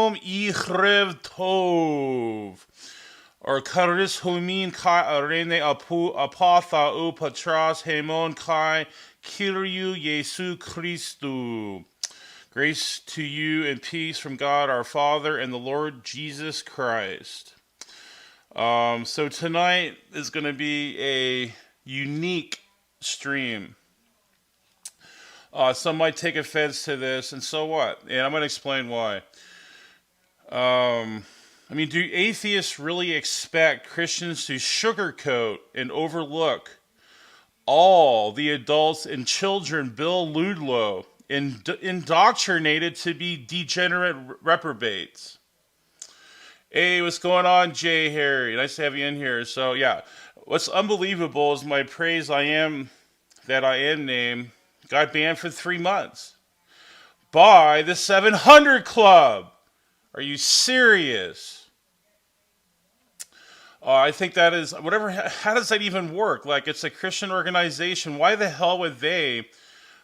Shalom Ichrev Tov. Or Karis Humin Kai Rene Apatha U Patras Hemon Kai Kiryu Yesu Christu. Grace to you and peace from God our Father and the Lord Jesus Christ. So tonight is going to be a unique stream. Some might take offense to this, and so what? And I'm going to explain why. Do atheists really expect Christians to sugarcoat and overlook all the adults and children Bill Ludlow indoctrinated to be degenerate reprobates? Hey, what's going on, Jay Harry? Nice to have you in here. So, yeah, what's unbelievable is my praise I am that I am name got banned for 3 months by the 700 Club. Are you serious? I think that is, whatever, how does that even work? Like, it's a Christian organization. Why the hell would they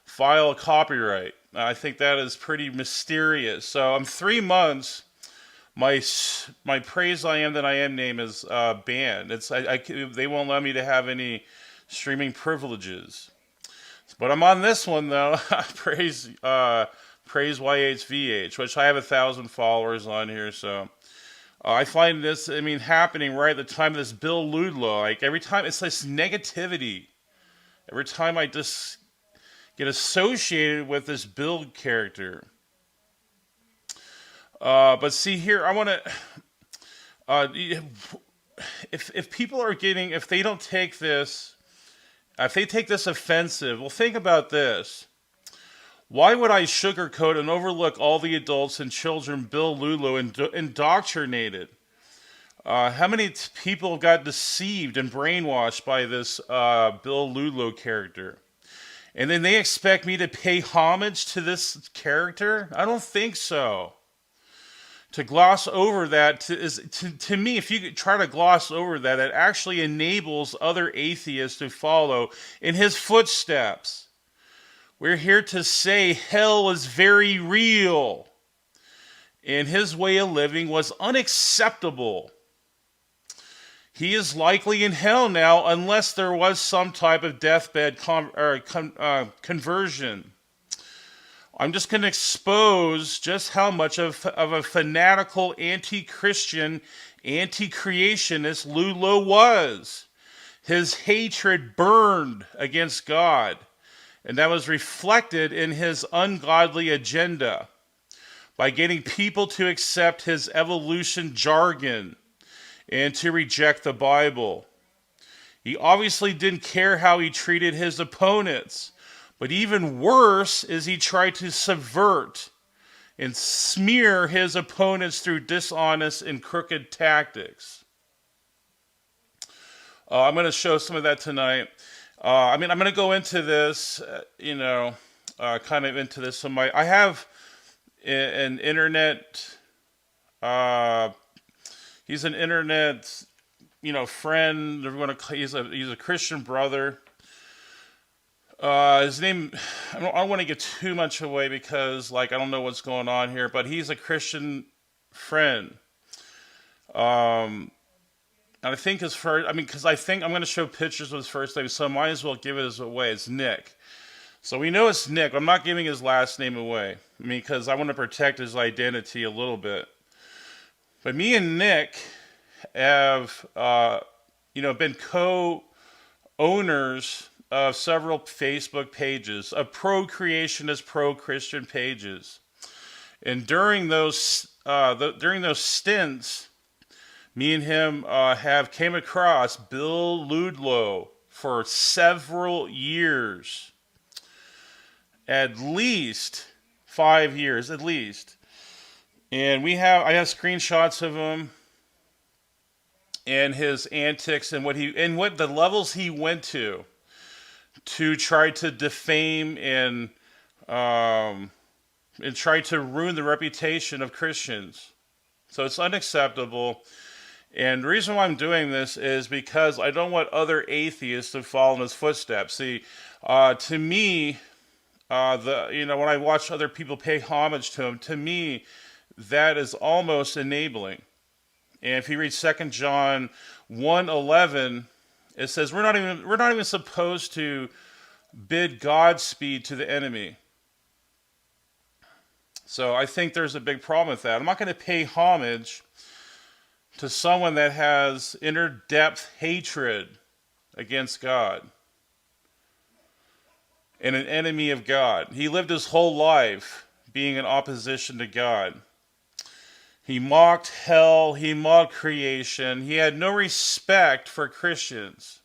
file a copyright? I think that is pretty mysterious. So, 3 months, my praise I am that I am name is banned. They won't allow me to have any streaming privileges. But I'm on this one, though. Praise YHVH, which I have 1,000 followers on here, so I find this, happening right at the time of this Bill Ludlow. Like, every time, it's this negativity. Every time I just get associated with this Bill character. But see here, I want to, if people are getting, if they don't take this, if they take this offensive, well, think about this. Why would I sugarcoat and overlook all the adults and children Bill Ludlow indoctrinated? How many people got deceived and brainwashed by this Bill Ludlow character? And then they expect me to pay homage to this character? I don't think so. To gloss over that, to me, if you try to gloss over that, it actually enables other atheists to follow in his footsteps. We're here to say hell is very real, and his way of living was unacceptable. He is likely in hell now unless there was some type of deathbed conversion. I'm just going to expose just how much of a fanatical anti-Christian, anti-creationist Ludlow was. His hatred burned against God. And that was reflected in his ungodly agenda by getting people to accept his evolution jargon and to reject the Bible. He obviously didn't care how he treated his opponents, but even worse is he tried to subvert and smear his opponents through dishonest and crooked tactics. I'm going to show some of that tonight. I'm going to go into this, kind of into this. I have an internet, he's an internet, friend. He's a Christian brother. His name, I don't want to get too much away because, I don't know what's going on here, but he's a Christian friend. And I think his first, because I think I'm going to show pictures of his first name, so I might as well give it away. It's Nick. So we know it's Nick. I'm not giving his last name away, because I want to protect his identity a little bit. But me and Nick have, been co-owners of several Facebook pages, of pro-creationist, pro-Christian pages. And during those stints, me and him have came across Bill Ludlow for several years. At least 5 years, at least. And I have screenshots of him and his antics and what the levels he went to try to defame and try to ruin the reputation of Christians. So it's unacceptable. And the reason why I'm doing this is because I don't want other atheists to follow in his footsteps. See, to me, when I watch other people pay homage to him, to me, that is almost enabling. And if you read 2 John 1:11, it says we're not even supposed to bid Godspeed to the enemy. So I think there's a big problem with that. I'm not going to pay homage to someone that has inner depth hatred against God and an enemy of God. He lived his whole life being in opposition to God. He mocked hell, he mocked creation. He had no respect for Christians,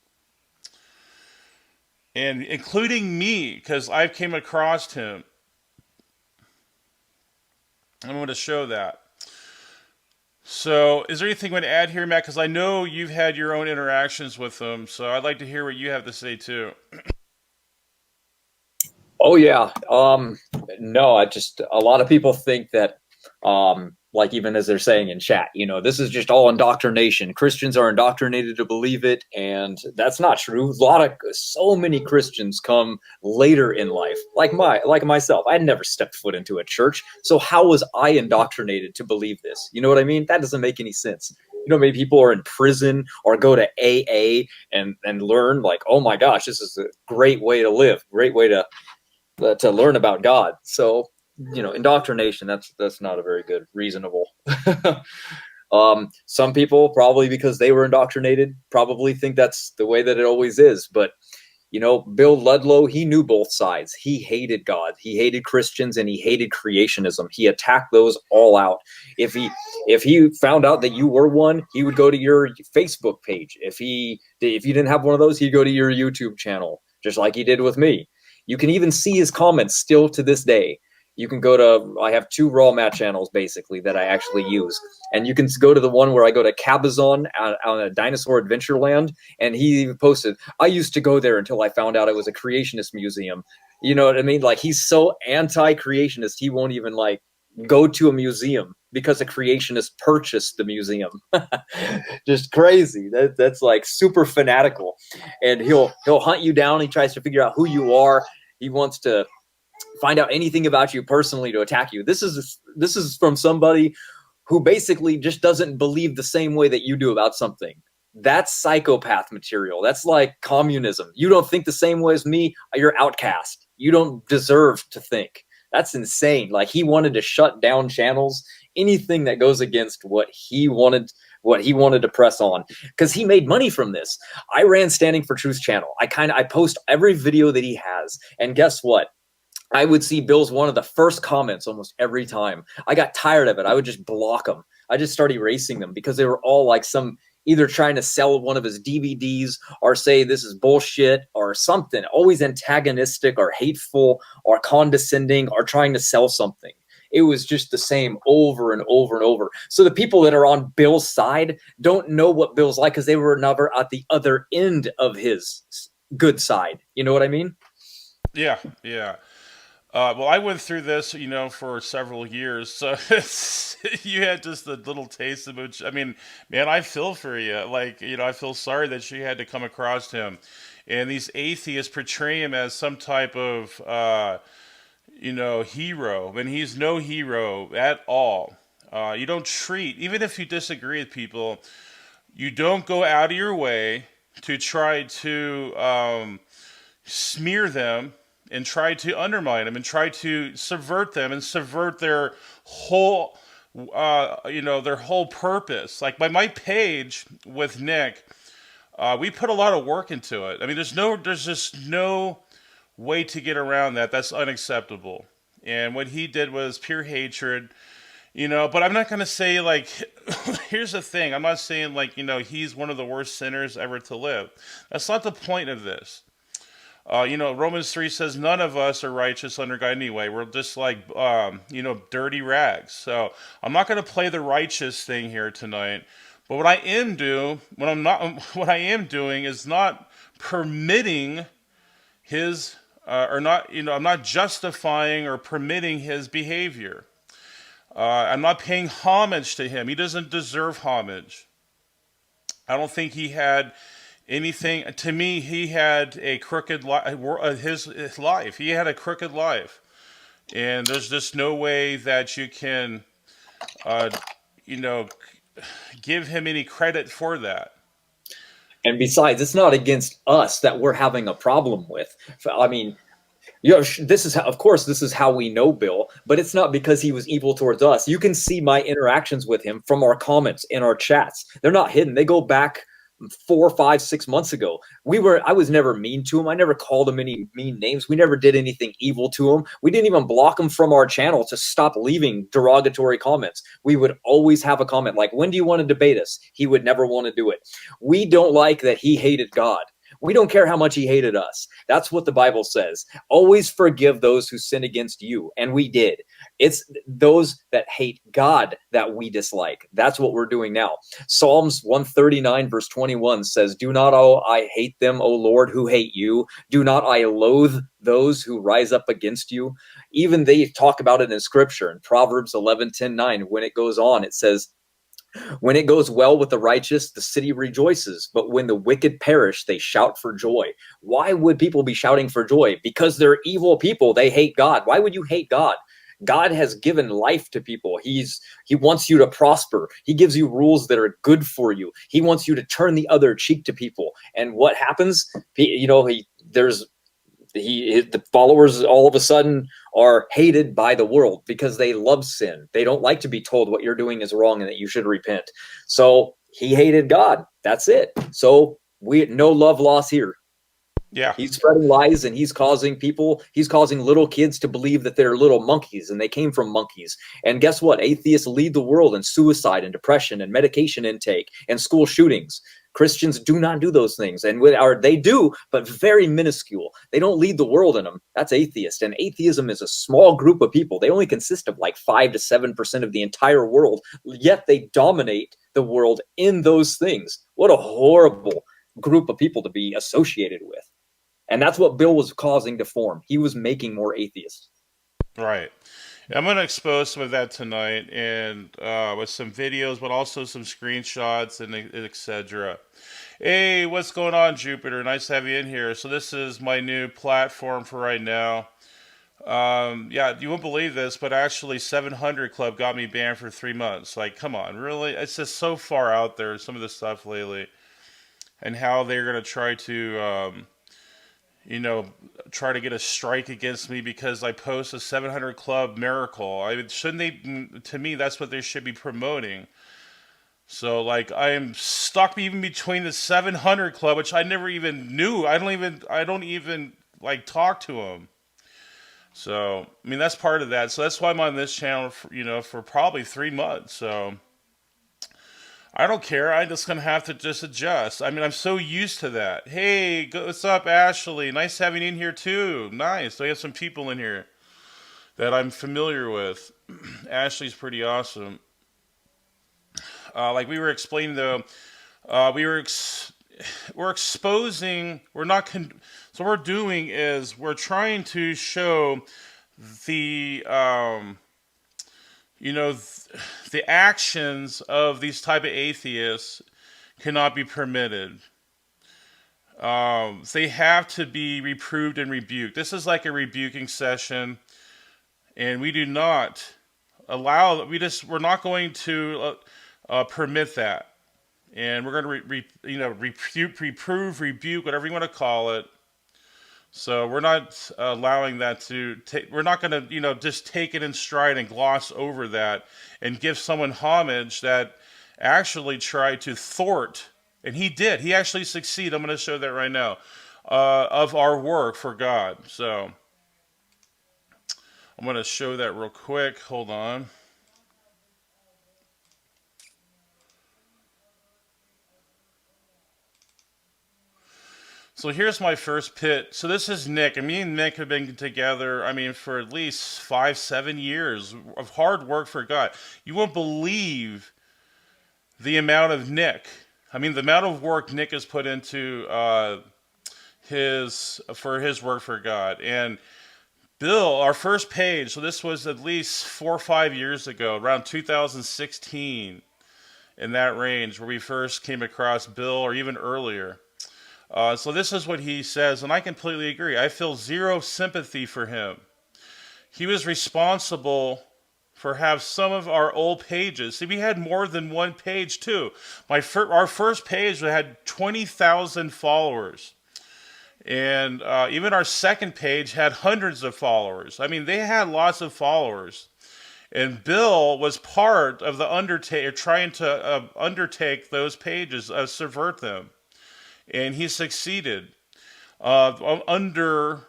and including me, because I've came across him. I'm going to show that. So, is there anything you want to add here, Matt? Because I know you've had your own interactions with him, so I'd like to hear what you have to say too. Oh yeah. No, I just a lot of people think that like even as they're saying in chat, this is just all indoctrination. Christians are indoctrinated to believe it, and that's not true. So many Christians come later in life. Like myself. I had never stepped foot into a church. So how was I indoctrinated to believe this? You know what I mean? That doesn't make any sense. Maybe people are in prison or go to AA and learn like, oh my gosh, this is a great way to live, great way to learn about God. So, indoctrination, that's not a very good, reasonable. Some people, probably because they were indoctrinated, probably think that's the way that it always is. But, Bill Ludlow, he knew both sides. He hated God. He hated Christians, and he hated creationism. He attacked those all out. If he found out that you were one, he would go to your Facebook page. If you didn't have one of those, he'd go to your YouTube channel, just like he did with me. You can even see his comments still to this day. You can go to, I have two Raw Mat channels basically that I actually use. And you can go to the one where I go to Cabazon on a Dinosaur Adventureland. And he even posted, I used to go there until I found out it was a creationist museum. You know what I mean? Like, he's so anti-creationist, he won't even like go to a museum because a creationist purchased the museum. Just crazy. That's like super fanatical. And he'll hunt you down. He tries to figure out who you are. He wants to find out anything about you personally to attack you. This is from somebody who basically just doesn't believe the same way that you do about something. That's psychopath material. That's like communism. You don't think the same way as me, you're outcast. You don't deserve to think. That's insane. Like, he wanted to shut down channels, anything that goes against what he wanted to press on, because he made money from this. I ran Standing for Truth channel. I post every video that he has, and guess what? I would see Bill's one of the first comments almost every time. I got tired of it. I would just block them. I just started erasing them because they were all like either trying to sell one of his DVDs or say this is bullshit or something, always antagonistic or hateful or condescending or trying to sell something. It was just the same over and over and over. So the people that are on Bill's side don't know what Bill's like because they were never at the other end of his good side. You know what I mean? Yeah, yeah. Well, I went through this, for several years. So you had just a little taste of it. I mean, man, I feel for you. Like, I feel sorry that you had to come across him. And these atheists portray him as some type of, hero. And he's no hero at all. You don't treat, even if you disagree with people, you don't go out of your way to try to smear them and try to undermine them and try to subvert them and subvert their whole, their whole purpose. Like, by my page with Nick, we put a lot of work into it. I mean, there's just no way to get around that. That's unacceptable. And what he did was pure hatred. But I'm not going to say, like, here's the thing. I'm not saying, like, he's one of the worst sinners ever to live. That's not the point of this. Romans 3 says none of us are righteous under God anyway. We're just like, dirty rags. So I'm not going to play the righteous thing here tonight. But what I am doing is not permitting his, I'm not justifying or permitting his behavior. I'm not paying homage to him. He doesn't deserve homage. I don't think he had anything. To me, he had a crooked life. His life. He had a crooked life, and there's just no way that you can uh, you know, give him any credit for that. And besides, it's not against us that we're having a problem with. I mean, you know, this is how, of course, this is how we know Bill, but it's not because he was evil towards us. You can see my interactions with him from our comments in our chats. They're not hidden. They go back 4, 5, 6 months ago. I was never mean to him. I never called him any mean names. We never did anything evil to him. We didn't even block him from our channel to stop leaving derogatory comments. We would always have a comment like, when do you want to debate us? He would never want to do it. We don't like that he hated God. We don't care how much he hated us. That's what the Bible says. Always forgive those who sin against you. And we did. It's those that hate God that we dislike. That's what we're doing now. Psalms 139 verse 21 says, do not, I hate them, O Lord, who hate you. Do not I loathe those who rise up against you. Even they talk about it in scripture. In Proverbs 11:10-9, when it goes on, it says, when it goes well with the righteous, the city rejoices. But when the wicked perish, they shout for joy. Why would people be shouting for joy? Because they're evil people. They hate God. Why would you hate God? God has given life to people. He wants you to prosper. He gives you rules that are good for you. He wants you to turn the other cheek to people. And what happens? The followers all of a sudden are hated by the world because they love sin. They don't like to be told what you're doing is wrong and that you should repent. So he hated God. That's it. So no love loss here. Yeah. He's spreading lies and he's causing little kids to believe that they're little monkeys and they came from monkeys. And guess what? Atheists lead the world in suicide and depression and medication intake and school shootings. Christians do not do those things. And they do, but very minuscule. They don't lead the world in them. That's atheist. And atheism is a small group of people. They only consist of like 5 to 7% of the entire world, yet they dominate the world in those things. What a horrible group of people to be associated with. And that's what Bill was causing to form. He was making more atheists. Right. I'm going to expose some of that tonight, and with some videos, but also some screenshots and etc. Hey, what's going on, Jupiter? Nice to have you in here. So this is my new platform for right now. Yeah, you won't believe this, but actually 700 Club got me banned for 3 months. Like, come on, really? It's just so far out there, some of the stuff lately. And how they're going to try to try to get a strike against me because I post a 700 Club miracle. Shouldn't they? To me, that's what they should be promoting. So, like, I am stuck even between the 700 Club, which I never even knew. I don't even like talk to them. So, I mean, that's part of that. So that's why I'm on this channel, for probably 3 months. So I don't care. I'm just gonna have to just adjust. I mean, I'm so used to that. Hey, what's up, Ashley? Nice having you in here too. Nice. We have some people in here that I'm familiar with. Ashley's pretty awesome. Like we were explaining though, we're exposing. We're not. So what we're doing is we're trying to show the you know, the actions of these type of atheists cannot be permitted. They have to be reproved and rebuked. This is like a rebuking session, and we do not allow. We're not going to permit that, and we're going to reprove, rebuke, whatever you want to call it. So we're not allowing that to take. We're not going to, just take it in stride and gloss over that and give someone homage that actually tried to thwart, and he did. He actually succeeded. I'm going to show that right now of our work for God. So I'm going to show that real quick. Hold on. So here's my first pit. So this is Nick, and me and Nick have been together, I mean, for at least 5, 7 years of hard work for God. You won't believe the amount of the amount of work Nick has put into his work for God. And Bill, our first page, so this was at least 4 or 5 years ago, around 2016, in that range, where we first came across Bill, or even earlier. So this is what he says, and I completely agree. I feel zero sympathy for him. He was responsible for have some of our old pages. See, we had more than one page too. Our first page had 20,000 followers. And even our second page had hundreds of followers. I mean, they had lots of followers. And Bill was part of the undertaker trying to undertake those pages, subvert them, and he succeeded. Under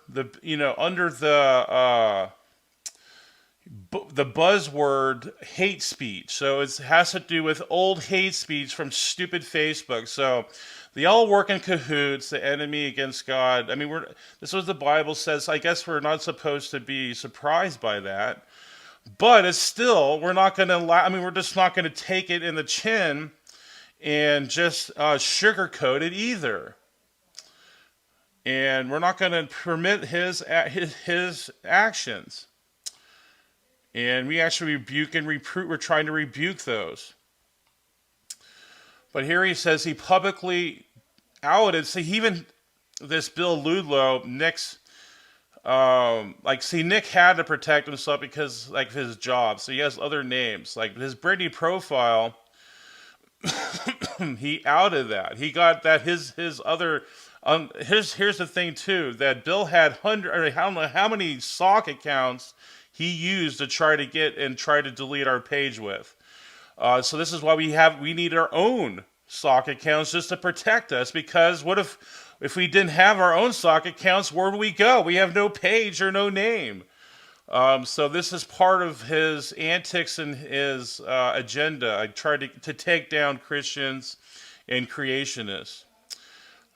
the buzzword hate speech. So it has to do with old hate speech from stupid Facebook. So they all work in cahoots, the enemy against God. I mean, this is what the Bible says. I guess we're not supposed to be surprised by that. But it's still, we're not going to we're just not going to take it in the chin and just sugarcoat it either. And we're not going to permit his actions. And we actually rebuke and reprove. We're trying to rebuke those. But here he says he publicly outed. See, even this Bill Ludlow, Nick's, Nick had to protect himself because, like, his job. So he has other names. Like, his Britney profile, he outed that. He got that his other... here's the thing, too, that Bill had I don't know how many sock accounts he used to try to delete our page with. So this is why we need our own sock accounts just to protect us, because what if we didn't have our own sock accounts, where do we go? We have no page or no name. So this is part of his antics and his agenda. I tried to take down Christians and creationists.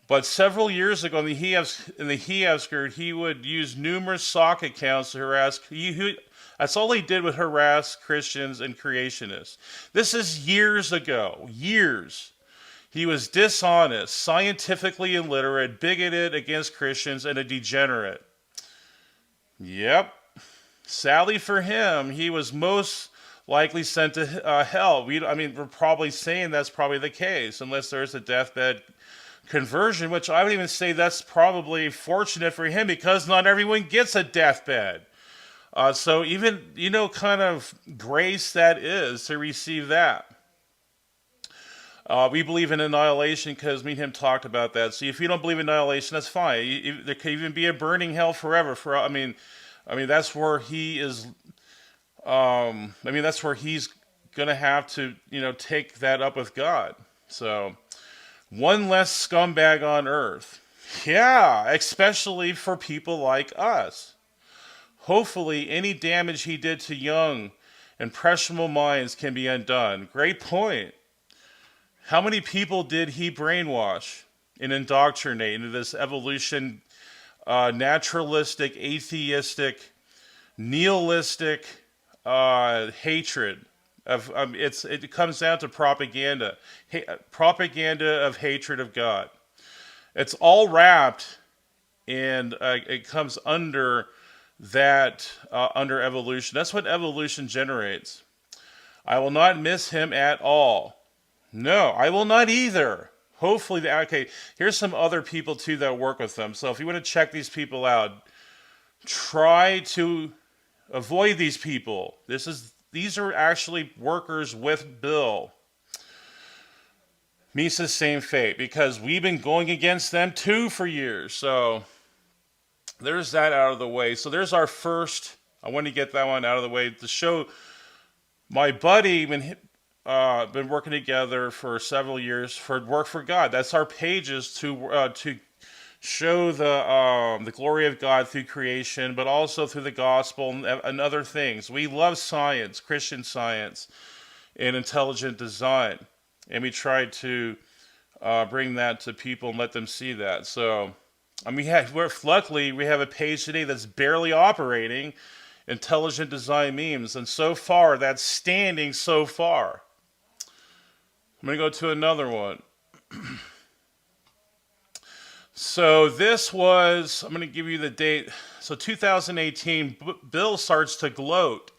But several years ago in the Heavsker, he would use numerous sock accounts to harass. That's all he did, with harass Christians and creationists. This is years ago. Years. He was dishonest, scientifically illiterate, bigoted against Christians, and a degenerate. Yep. Sadly for him, he was most likely sent to hell. We're probably saying that's probably the case, unless there's a deathbed conversion, which I would even say that's probably fortunate for him, because not everyone gets a deathbed. So even, kind of grace that is to receive that. We believe in annihilation because me and him talked about that. So if you don't believe in annihilation, that's fine. There could even be a burning hell forever. That's where he is. That's where he's gonna have to, take that up with God. So one less scumbag on earth. Yeah, especially for people like us. Hopefully, any damage he did to young, impressionable minds can be undone. Great point. How many people did he brainwash and indoctrinate into this evolution, naturalistic, atheistic, nihilistic hatred? It comes down to propaganda. Propaganda of hatred of God. It's all wrapped, and it comes under that, under evolution. That's what evolution generates. I will not miss him at all. No, I will not either. Hopefully, here's some other people too that work with them. So if you want to check these people out, try to avoid these people. These are actually workers with Bill. Meets the same fate, because we've been going against them too for years. So there's that out of the way. So there's our first. I want to get that one out of the way to show my buddy been working together for several years for work for God. That's our pages to show the glory of God through creation, but also through the gospel and other things. We love science, Christian science, and intelligent design, and we try to bring that to people and let them see that. So, luckily we have a page today that's barely operating, intelligent design memes, and so far that's standing so far. I'm going to go to another one. So I'm going to give you the date. So 2018, Bill starts to gloat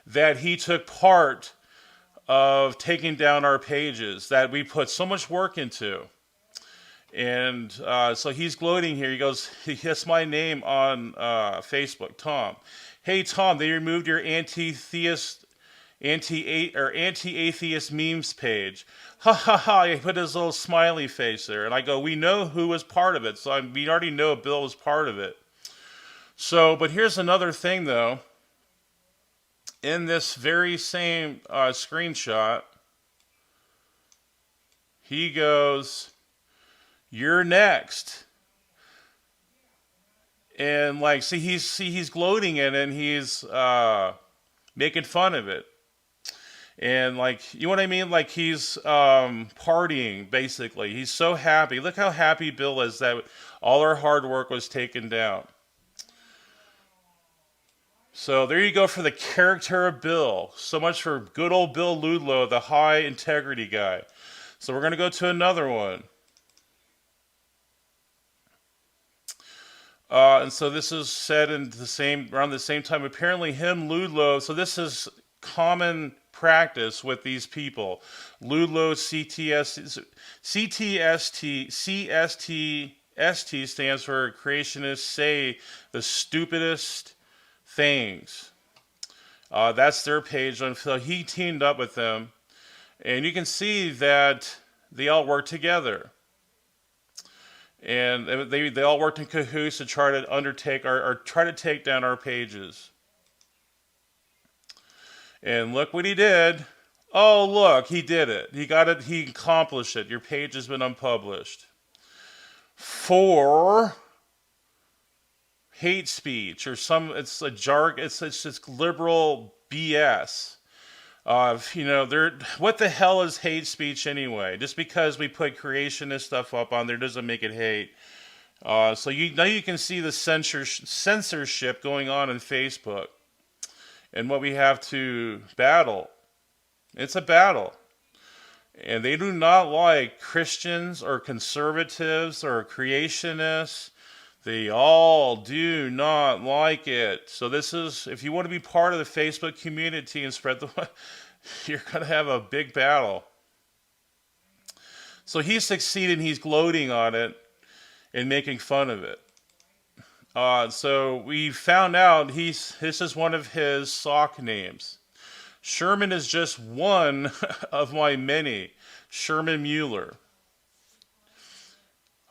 that he took part of taking down our pages that we put so much work into. And so he's gloating here. He goes, he hits my name on Facebook, Tom. Hey, Tom, they removed your anti-theist anti-atheist memes page. Ha ha ha! He put his little smiley face there, and I go, we know who was part of it, so we already know Bill was part of it. So, but here's another thing though. In this very same screenshot, he goes, "You're next," and like, he's gloating in it, and he's making fun of it. And like, you know what I mean? Like he's partying basically. He's so happy. Look how happy Bill is that all our hard work was taken down. So there you go for the character of Bill. So much for good old Bill Ludlow, the high integrity guy. So we're gonna go to another one. And so this is said in the same around the same time. Apparently, him Ludlow. So this is common practice with these people. Ludlow CTST stands for creationists say the stupidest things. That's their page. So he teamed up with them, and you can see that they all work together. And they all worked in cahoots to try to undertake or try to take down our pages. And look what he did. Oh, look, he did it. He got it. He accomplished it. Your page has been unpublished for hate speech or some. It's a jargon. It's just liberal BS. What the hell is hate speech anyway? Just because we put creationist stuff up on there doesn't make it hate. So now you can see the censorship going on in Facebook and what we have to battle. It's a battle. And they do not like Christians or conservatives or creationists. They all do not like it. So this is, if you want to be part of the Facebook community and spread the, you're going to have a big battle. So he's succeeded. He's gloating on it and making fun of it. So we found out this is one of his sock names. Sherman is just one of my many. Sherman Mueller.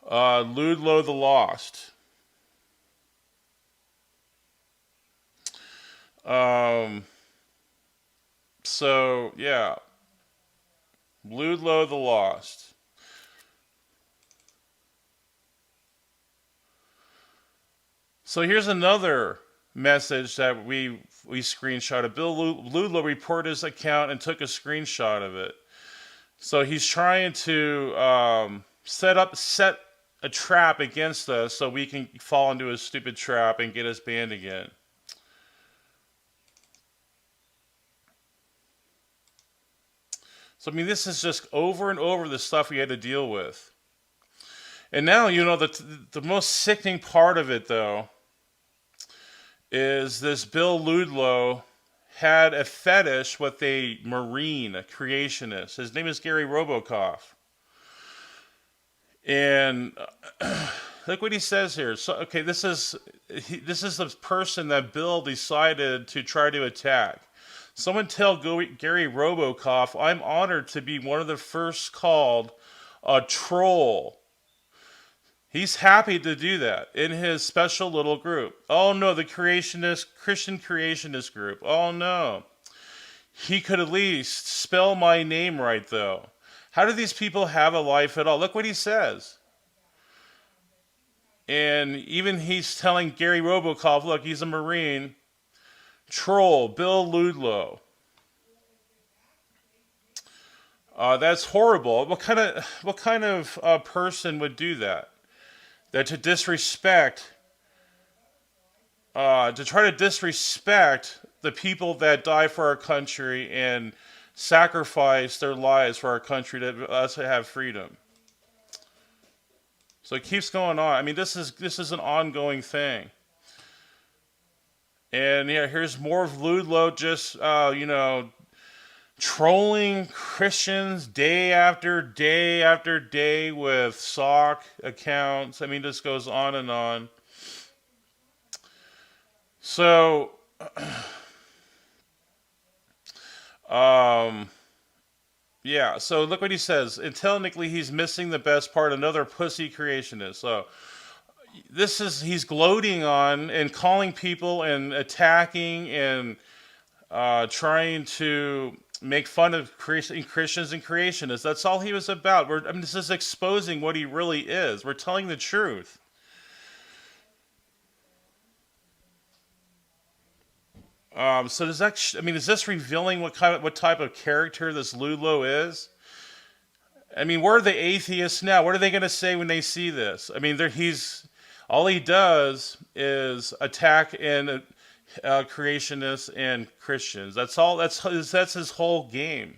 Ludlow the Lost. So yeah, Ludlow the Lost. So here's another message that we screenshotted. Bill Ludlow reported his account and took a screenshot of it. So he's trying to set a trap against us so we can fall into his stupid trap and get us banned again. So I mean, this is just over and over the stuff we had to deal with. And now, the most sickening part of it, though, is this Bill Ludlow had a fetish with a Marine, a creationist. His name is Gary Robokoff. And look what he says here. So, okay, this is the person that Bill decided to try to attack. Someone tell Gary Robokoff, I'm honored to be one of the first called a troll. He's happy to do that in his special little group. Oh no, the Christian creationist group. Oh no. He could at least spell my name right though. How do these people have a life at all? Look what he says. And even he's telling Gary Robokoff, look, he's a Marine. Troll, Bill Ludlow. That's horrible. What kind of person would do that? That to try to disrespect the people that die for our country and sacrifice their lives for our country to us to have freedom. So it keeps going on. I mean, this is an ongoing thing. And yeah, here's more of Ludlow just trolling Christians day after day after day with sock accounts. I mean, this goes on and on. So, Um, yeah, so look what he says. And technically, he's missing the best part, another pussy creationist. So he's gloating on and calling people and attacking and trying to make fun of Christians and creationists. That's all he was about. This is exposing what he really is. We're telling the truth. So does that? Is this revealing what type of character this Ludlow is? Where are the atheists now? What are they going to say when they see this? He's all he does is attack and creationists and Christians. That's all. That's his whole game.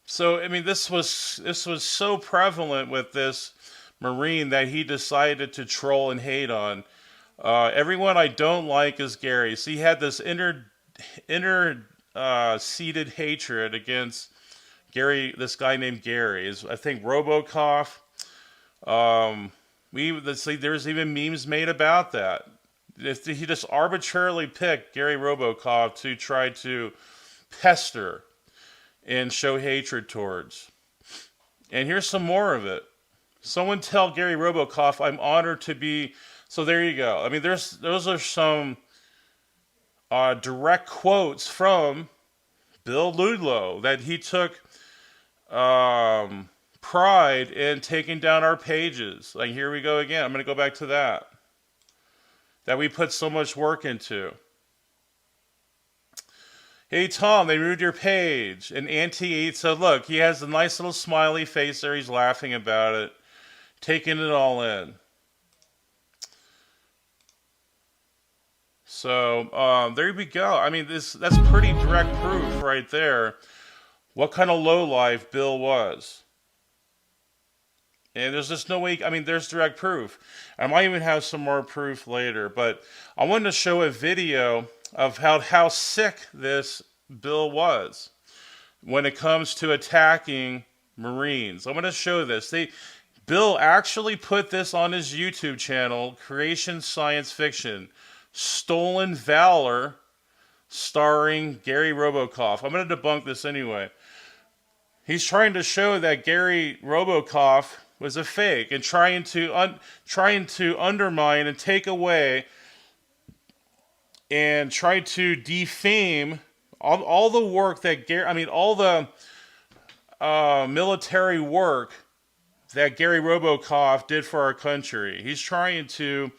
So this was so prevalent with this Marine that he decided to troll and hate on. Everyone I don't like is Gary. So he had this inner seated hatred against Gary. This guy named Gary is, I think, RoboCop. There's even memes made about that. If he just arbitrarily picked Gary RoboCop to try to pester and show hatred towards. And here's some more of it. Someone tell Gary RoboCop, I'm honored to be. So there you go. Those are some direct quotes from Bill Ludlow that he took pride in taking down our pages. Like, here we go again. I'm going to go back to that we put so much work into. Hey Tom, they moved your page. And Auntie 8 said, look, he has a nice little smiley face there. He's laughing about it, taking it all in. So there we go. That's pretty direct proof right there what kind of lowlife Bill was. And there's just no way. There's direct proof. I might even have some more proof later, but I wanted to show a video of how sick this Bill was when it comes to attacking Marines. I'm going to show this. Bill actually put this on his YouTube channel, Creation Science Fiction, Stolen Valor, starring Gary RoboCop. I'm going to debunk this anyway. He's trying to show that Gary RoboCop was a fake and trying to undermine and take away and try to defame all the work that all the military work that Gary RoboCop did for our country. He's trying to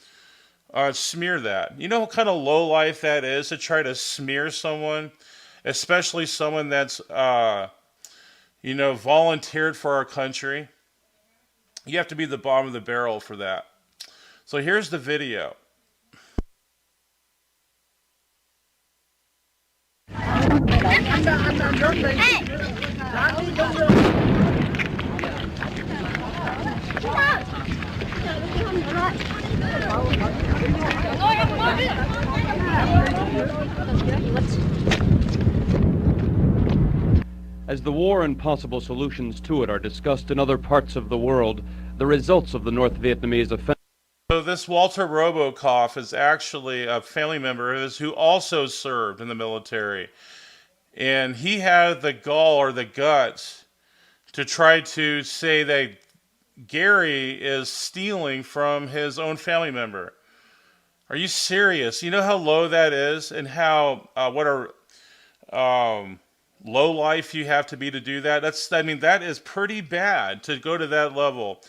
smear that. You know what kind of lowlife that is, to try to smear someone, especially someone that's volunteered for our country. You have to be the bottom of the barrel for that. So here's the video. As the war and possible solutions to it are discussed in other parts of the world, the results of the North Vietnamese offensive. So this Walter RoboCop is actually a family member of his who also served in the military. And he had the gall or the guts to try to say that Gary is stealing from his own family member. Are you serious? You know how low that is, and how what a low life you have to be to do that? That is pretty bad to go to that level.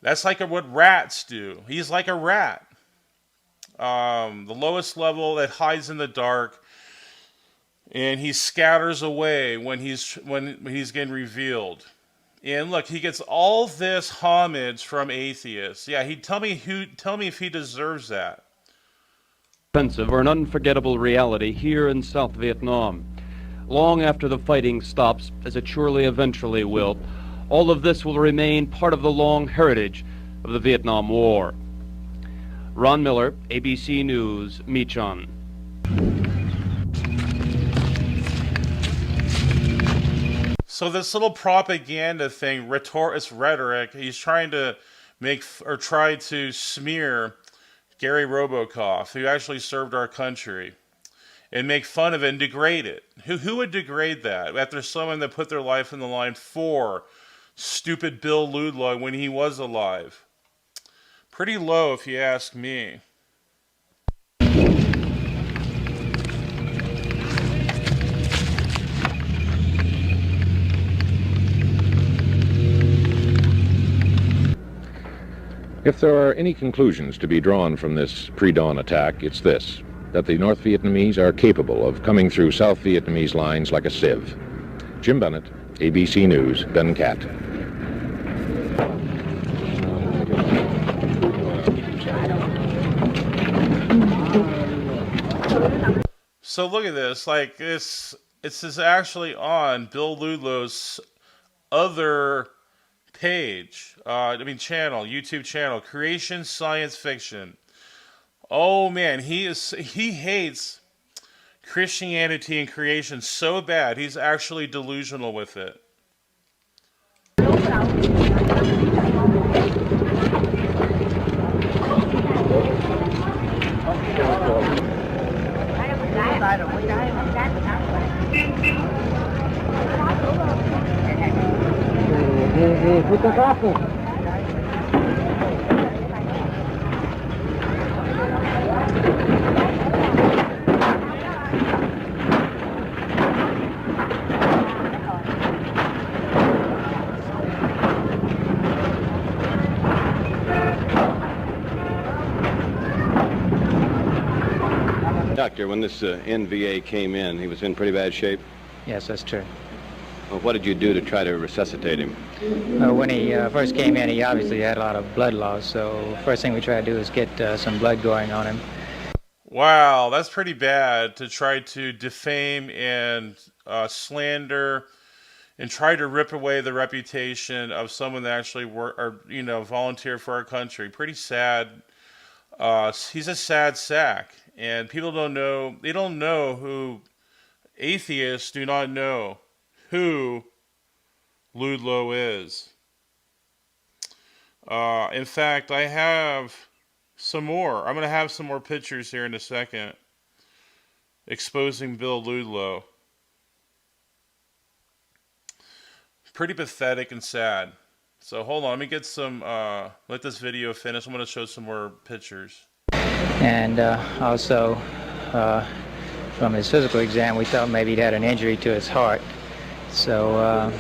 That's like what rats do. He's like a rat. The lowest level that hides in the dark, and he scatters away when he's getting revealed. And look, he gets all this homage from atheists. Yeah, tell me if he deserves that. Offensive or an unforgettable reality here in South Vietnam. Long after the fighting stops, as it surely eventually will, all of this will remain part of the long heritage of the Vietnam War. Ron Miller, ABC News, Michon. So this little propaganda thing, it's rhetoric. He's trying to or try to smear Gary Robocoff, who actually served our country, and make fun of it and degrade it. Who would degrade that after someone that put their life in the line for stupid Bill Ludlow when he was alive? Pretty low, if you ask me. If there are any conclusions to be drawn from this pre-dawn attack, it's this: that the North Vietnamese are capable of coming through South Vietnamese lines like a sieve. Jim Bennett, ABC News, Ben Cat. So look at this. Like this is actually on Bill Ludlow's other page. Channel, YouTube channel, Creation Science Fiction. Oh man, he hates Christianity and creation so bad, he's actually delusional with it. Doctor, when this NVA came in, he was in pretty bad shape. Yes, that's true. Well, what did you do to try to resuscitate him? When he first came in, he obviously had a lot of blood loss, so first thing we tried to do is get some blood going on him. Wow, that's pretty bad to try to defame and slander and try to rip away the reputation of someone that actually volunteer for our country. Pretty sad. He's a sad sack, and people don't know. They don't know who. Atheists do not know who Ludlow is. In fact, I have some more. I'm going to have some more pictures here in a second exposing Bill Ludlow. Pretty pathetic and sad. So hold on, let me get some, let this video finish. I'm going to show some more pictures. And also, from his physical exam, we thought maybe he'd had an injury to his heart. So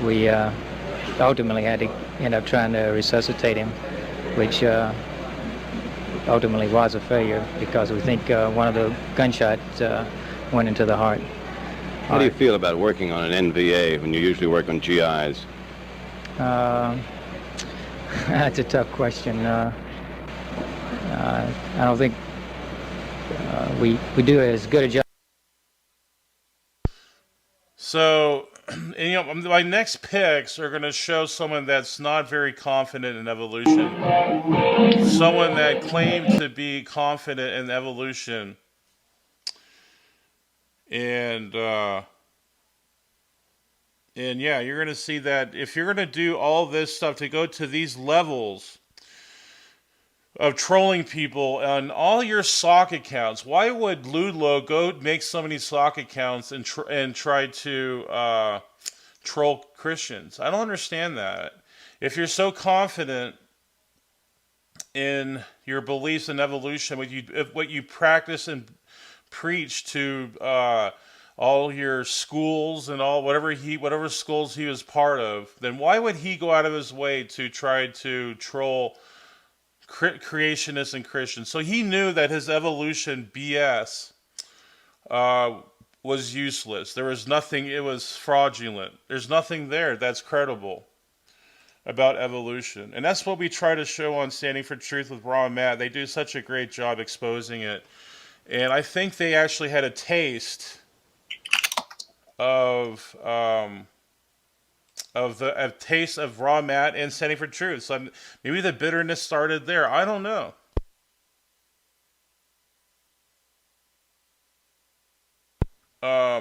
we ultimately had to end up trying to resuscitate him, which ultimately was a failure because we think one of the gunshots went into the heart. How do you feel about working on an NVA when you usually work on GIs? That's a tough question. I don't think we do as good a job. So, my next picks are going to show someone that's not very confident in evolution. Someone that claimed to be confident in evolution. And yeah, you're going to see that if you're going to do all this stuff to go to these levels of trolling people on all your sock accounts, why would Ludlow go make so many sock accounts and try to troll Christians? I don't understand that. If you're so confident in your beliefs in evolution, what you practice and preach to all your schools and whatever schools he was part of, then why would he go out of his way to try to troll creationists and Christians? So he knew that his evolution BS was useless. There was nothing, it was fraudulent. There's nothing there that's credible about evolution. And that's what we try to show on Standing for Truth with Raw and Matt. They do such a great job exposing it. And I think they actually had a taste of taste of Raw Matt and Standing for Truth. So maybe the bitterness started there. I don't know.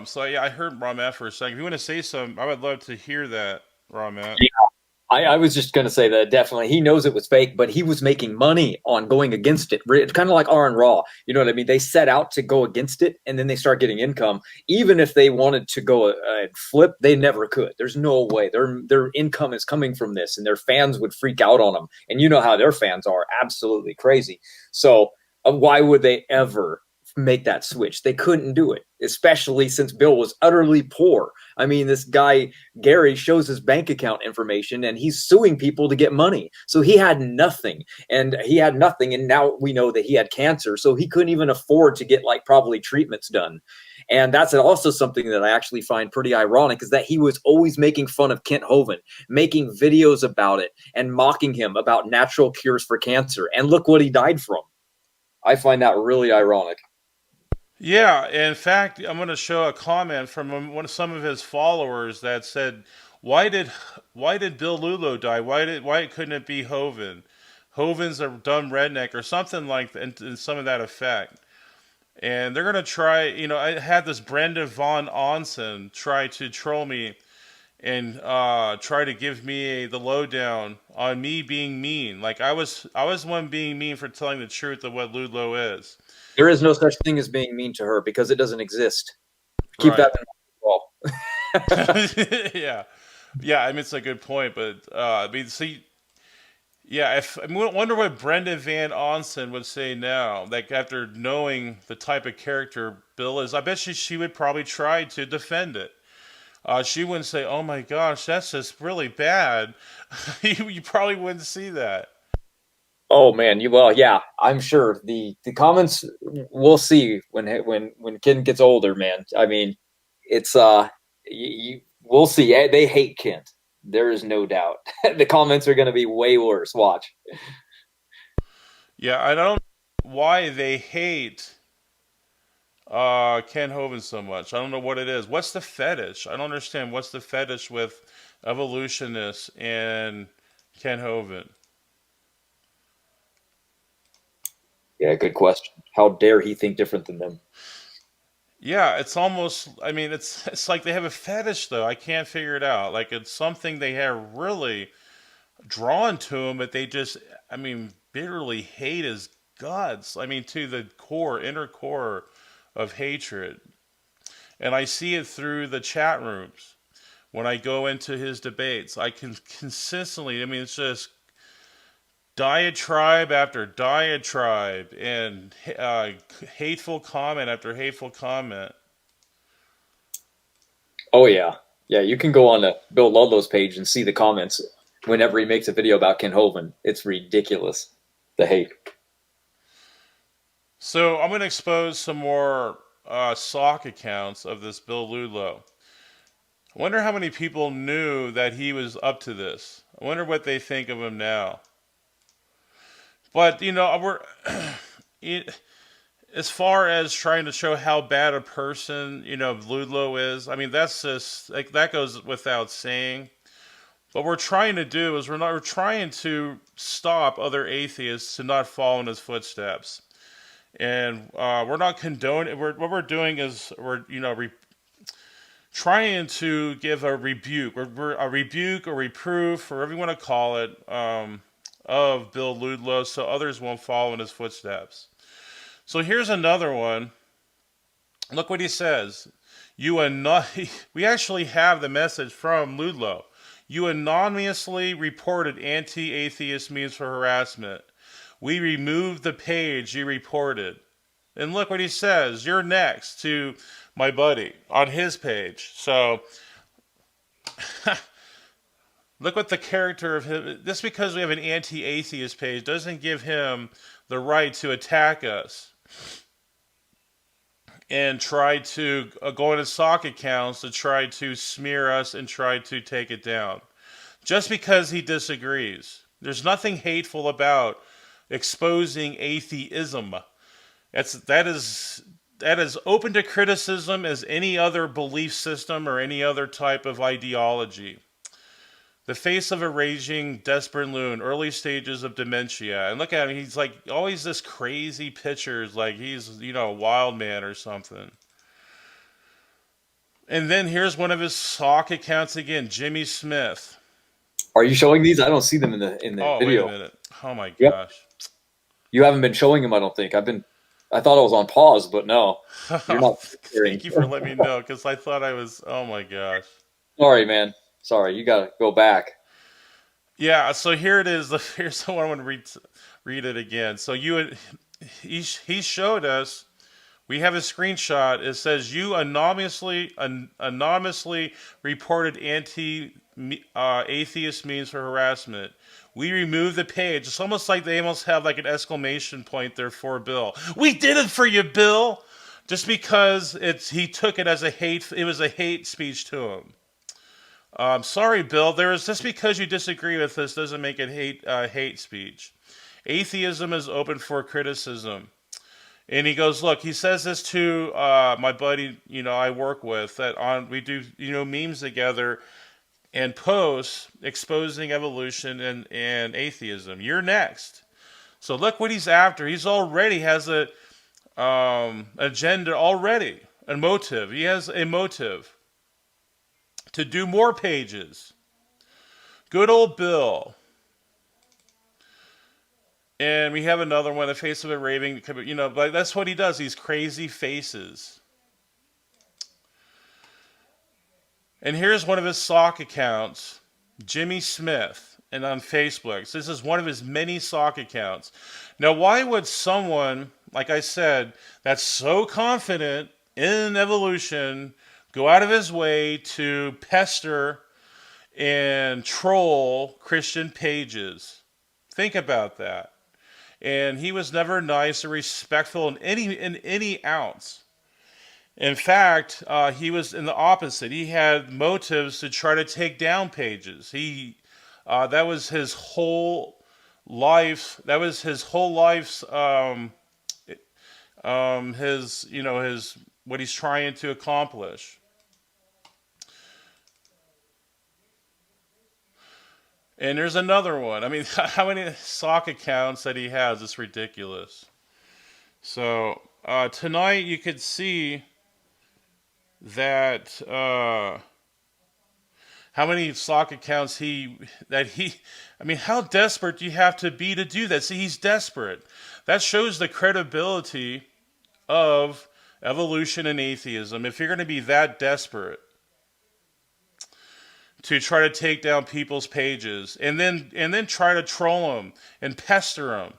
So yeah, I heard Raw Matt for a second. If you want to say something, I would love to hear that, Raw Matt. Yeah. I was just going to say that definitely he knows it was fake, but he was making money on going against it. It's kind of like R and Raw. You know what I mean? They set out to go against it, and then they start getting income. Even if they wanted to go flip, they never could. There's no way. Their income is coming from this, and their fans would freak out on them. And you know how their fans are, absolutely crazy. So why would they ever make that switch? They couldn't do it, especially since Bill was utterly poor. I mean, this guy Gary shows his bank account information and he's suing people to get money. So he had nothing, and now we know that he had cancer, so he couldn't even afford to get like probably treatments done. And that's also something that I actually find pretty ironic, is that he was always making fun of Kent Hovind, making videos about it and mocking him about natural cures for cancer. And look what he died from. I find that really ironic. Yeah, in fact, I'm going to show a comment from some of his followers that said, "Why did why did Bill Ludlow die? Why couldn't it be Hovind? Hovind's a dumb redneck or something like that, and some of that effect." And they're going to try. I had this Brenda Von Onsen try to troll me and try to give me the lowdown on me being mean. Like I was one being mean for telling the truth of what Ludlow is. There is no such thing as being mean to her because it doesn't exist. Keep that Right. in mind as well. Yeah. Yeah, I mean it's a good point, but I mean, see, yeah, if I wonder what Brenda Van Onsen would say now, like after knowing the type of character Bill is. I bet she would probably try to defend it. She wouldn't say, "Oh my gosh, that's just really bad." You probably wouldn't see that. Oh man, yeah, I'm sure the comments we'll see when Ken gets older, man. I mean, it's we'll see. They hate Kent. There is no doubt. The comments are going to be way worse. Watch. Yeah, I don't know why they hate Ken Hovind so much. I don't know what it is. What's the fetish? I don't understand. What's the fetish with evolutionists and Ken Hovind? Yeah, good question. How dare he think different than them? Yeah, it's almost. I mean, it's like they have a fetish though. I can't figure it out. Like it's something they have really drawn to him, but they just. I mean, bitterly hate his guts. I mean, to the core, inner core of hatred. And I see it through the chat rooms when I go into his debates. I can consistently. I mean, it's just diatribe after diatribe and hateful comment after hateful comment. Oh yeah, yeah. You can go on Bill Ludlow's page and see the comments whenever he makes a video about Ken Hovind. It's ridiculous. The hate. So I'm going to expose some more sock accounts of this Bill Ludlow. I wonder how many people knew that he was up to this. I wonder what they think of him now. But we're it, as far as trying to show how bad a person Ludlow is. I mean, that's just like that goes without saying. What we're trying to do is we're trying to stop other atheists to not follow in his footsteps, and we're not condoning. What we're doing is we're trying to give a rebuke, or a rebuke or reproof, or whatever you want to call it, of Bill Ludlow, so others won't follow in his footsteps. So here's another one. Look what he says. We actually have the message from Ludlow. You anonymously reported anti-atheist memes for harassment. We removed the page you reported. And look what he says. You're next to my buddy on his page. So look what the character of him. Just because we have an anti-atheist page doesn't give him the right to attack us and try to go on his sock accounts to try to smear us and try to take it down. Just because he disagrees. There's nothing hateful about exposing atheism. That is open to criticism as any other belief system or any other type of ideology. The face of a raging, desperate loon, early stages of dementia. And look at him, he's like always this crazy pictures, like he's, a wild man or something. And then here's one of his sock accounts again, Jimmy Smith. Are you showing these? I don't see them in the Oh, wait a video. minute. Oh my Yep. gosh. You haven't been showing them, I don't think. I thought I was on pause, but no. You're not Thank you for letting me know, because I thought I was. Oh my gosh. Sorry, man. Sorry, you gotta go back. Yeah. So here it is. Here's the one. I want to read it again. So he showed us. We have a screenshot. It says you anonymously reported anti atheist memes for harassment. We removed the page. It's almost like they almost have like an exclamation point there for Bill. We did it for you, Bill. Just because he took it as it was a hate speech to him. Sorry, Bill. Just because you disagree with this doesn't make it hate speech. Atheism is open for criticism. And he goes, look, he says this to my buddy, I work with, we do, memes together and posts exposing evolution and atheism. You're next. So look what he's after. He's already has a agenda already, a motive. He has a motive to do more pages. Good old Bill. And we have another one, the face of a raving, like that's what he does, these crazy faces. And here's one of his sock accounts, Jimmy Smith, and on Facebook. So this is one of his many sock accounts. Now, why would someone, like I said, that's so confident in evolution go out of his way to pester and troll Christian pages? Think about that. And he was never nice or respectful in any ounce. In fact, he was in the opposite. He had motives to try to take down pages. That was his whole life. That was his whole life's his what he's trying to accomplish. And there's another one. I mean, how many sock accounts that he has? It's ridiculous. So tonight you could see that how many sock accounts I mean, how desperate do you have to be to do that? See, he's desperate. That shows the credibility of evolution and atheism. If you're going to be that desperate to try to take down people's pages and then try to troll them and pester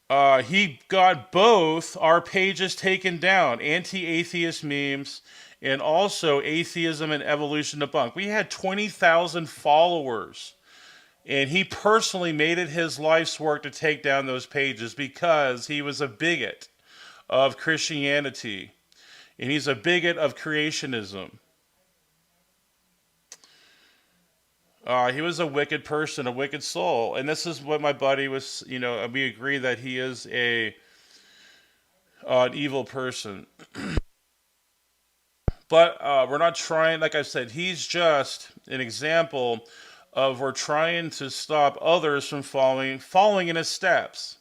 them. He got both our pages taken down, anti-atheist memes and also atheism and evolution debunked. We had 20,000 followers, and he personally made it his life's work to take down those pages because he was a bigot of Christianity. And he's a bigot of creationism. He was a wicked person, a wicked soul. And this is what my buddy was, we agree that he is an evil person. But we're not trying, like I said, he's just an example of we're trying to stop others from following in his steps.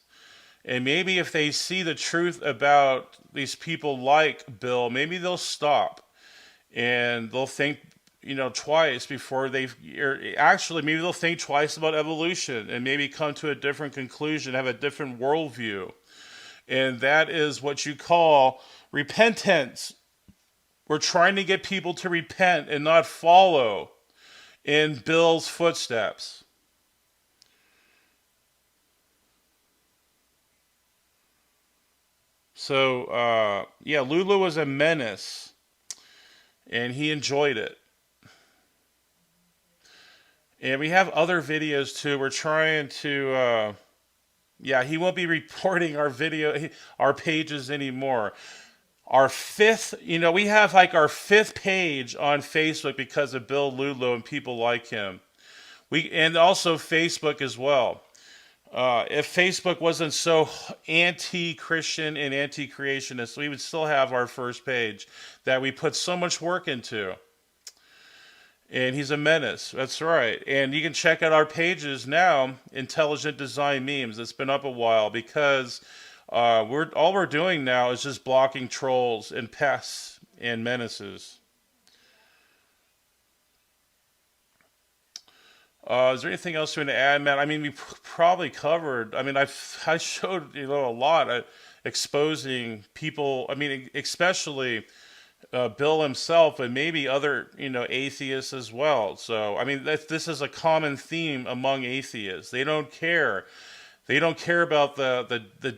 And maybe if they see the truth about these people like Bill, maybe they'll stop and they'll think, twice before maybe they'll think twice about evolution and maybe come to a different conclusion, have a different worldview. And that is what you call repentance. We're trying to get people to repent and not follow in Bill's footsteps. So, Ludlow was a menace, and he enjoyed it. And we have other videos, too. We're trying to, he won't be reporting our pages anymore. Our fifth, we have like our fifth page on Facebook because of Bill Ludlow and people like him. And also Facebook as well. If Facebook wasn't so anti-Christian and anti-creationist, we would still have our first page that we put so much work into. And he's a menace. That's right. And you can check out our pages now, Intelligent Design Memes. It's been up a while because all we're doing now is just blocking trolls and pests and menaces. Is there anything else you want to add, Matt? I mean, we probably covered. I mean, I showed a lot exposing people. I mean, especially Bill himself, and maybe other atheists as well. So I mean, this is a common theme among atheists. They don't care. They don't care about the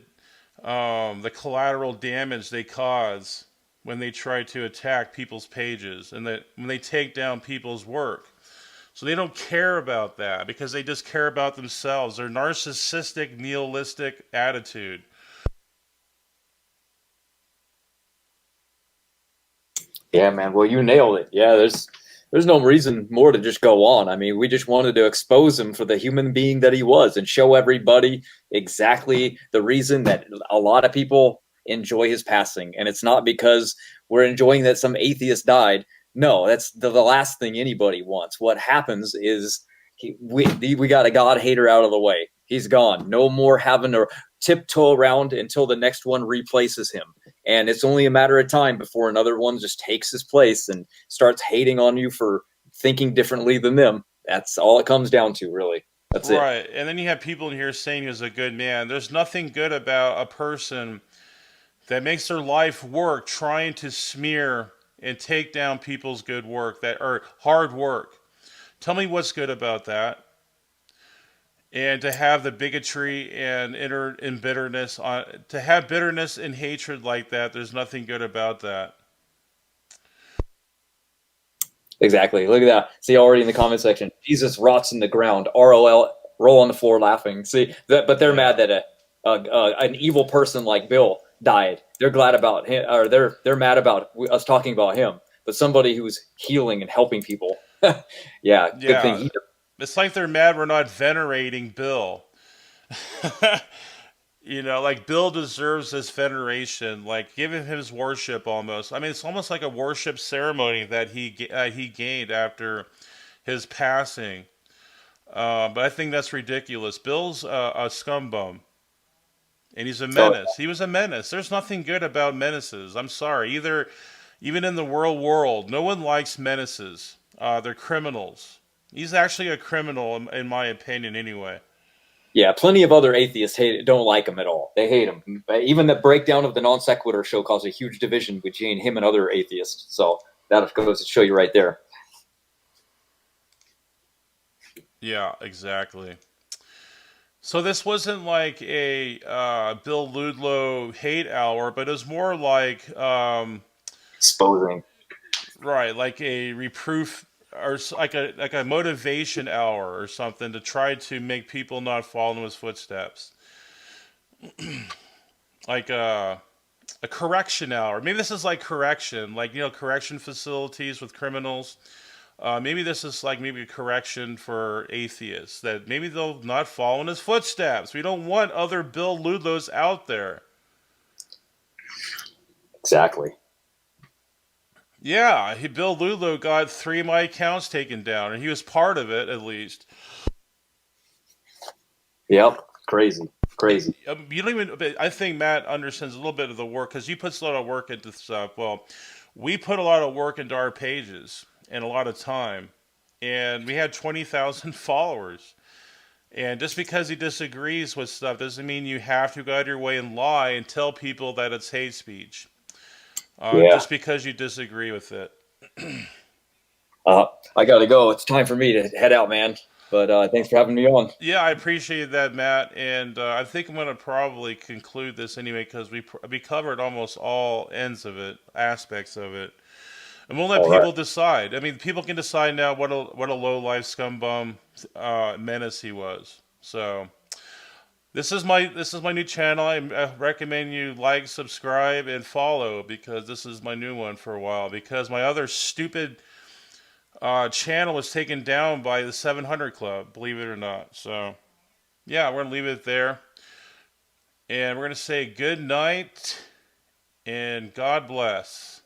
collateral damage they cause when they try to attack people's pages and that when they take down people's work. So they don't care about that because they just care about themselves. Their narcissistic, nihilistic attitude. Yeah, man. Well, you nailed it. Yeah, there's no reason more to just go on. I mean, we just wanted to expose him for the human being that he was and show everybody exactly the reason that a lot of people enjoy his passing. And it's not because we're enjoying that some atheist died. No, that's the last thing anybody wants. What happens is we got a God hater out of the way. He's gone. No more having to tiptoe around until the next one replaces him. And it's only a matter of time before another one just takes his place and starts hating on you for thinking differently than them. That's all it comes down to, really. That's it. Right. And then you have people in here saying he's a good man. There's nothing good about a person that makes their life work trying to smear and take down people's good work that are hard work. Tell me what's good about that. And to have the bigotry and bitterness to have bitterness and hatred like that, there's nothing good about that. Exactly. Look at that. See, already in the comment section, Jesus rots in the ground. ROL, roll on the floor laughing. See that, but they're mad that an evil person like Bill died. They're glad about him, or they're mad about us talking about him. But somebody who's healing and helping people, yeah, good thing. It's like they're mad we're not venerating Bill. Like Bill deserves this veneration, like giving him his worship almost. I mean, it's almost like a worship ceremony that he gained after his passing. But I think that's ridiculous. Bill's a scumbum, and he's a menace. He was a menace. There's nothing good about menaces. I'm sorry. Even in the world, no one likes menaces. They're criminals. He's actually a criminal, in my opinion, anyway. Yeah, plenty of other atheists don't like him at all. They hate him. Even the breakdown of the non sequitur show caused a huge division between him and other atheists. So that goes to show you right there. Yeah, exactly. So this wasn't like a Bill Ludlow hate hour, but it was more like exposing, right, like a reproof or like a motivation hour or something to try to make people not follow in his footsteps. Like a correction hour. Maybe this is like correction, like correction facilities with criminals. Maybe this is like maybe a correction for atheists that maybe they'll not follow in his footsteps. We don't want other Bill Ludlows out there. Exactly. Yeah, Bill Ludlow got 3 of my accounts taken down, and he was part of it, at least. Yep, crazy. You don't even. I think Matt understands a little bit of the work because he puts a lot of work into stuff. Well, we put a lot of work into our pages and a lot of time, and we had 20,000 followers. And just because he disagrees with stuff doesn't mean you have to go out of your way and lie and tell people that it's hate speech. Just because you disagree with it. I gotta go. It's time for me to head out, man. But thanks for having me on. Yeah, I appreciate that, Matt. And I think I'm going to probably conclude this anyway because we covered almost all ends of it, aspects of it. And we'll let people decide. I mean, people can decide now what a low-life scumbum menace he was. So this is my new channel. I recommend you like, subscribe, and follow because this is my new one for a while. Because my other stupid channel was taken down by the 700 Club, believe it or not. So yeah, we're gonna leave it there, and we're gonna say good night and God bless.